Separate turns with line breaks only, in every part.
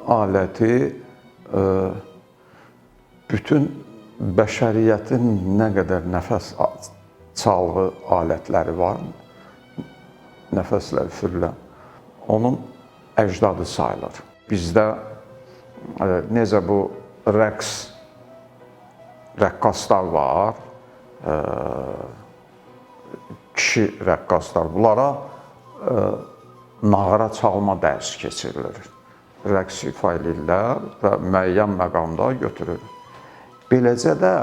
aləti bütün bəşəriyyətin nə qədər nəfəs çalğı alətləri var, nəfəslə üfürülən, onun əcdadı sayılır. Bizdə necə bu rəqqaslar var, kişi rəqqaslar, bunlara nağara çalma dərsi keçirilir. Rəqs ifa edirlər və müəyyən məqamda götürür. Beləcə də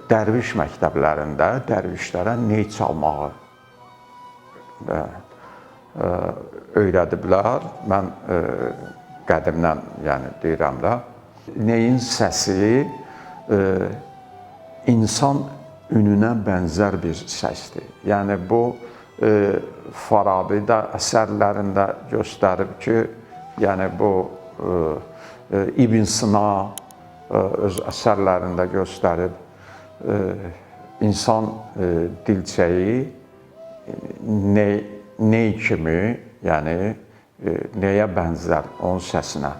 dərviş məktəblərində dərvişlərə ney çalmağı öyrədiblər. Mən qədimdən deyirəm də, neyin səsi insan ününə bənzər bir səsdir. Yəni bu Farabi də əsərlərində göstərib ki, yəni bu İbn Sina öz əsərlərində göstərib, insan dilçəyi ney kimi, yəni nəyə bənzər onun səsinə.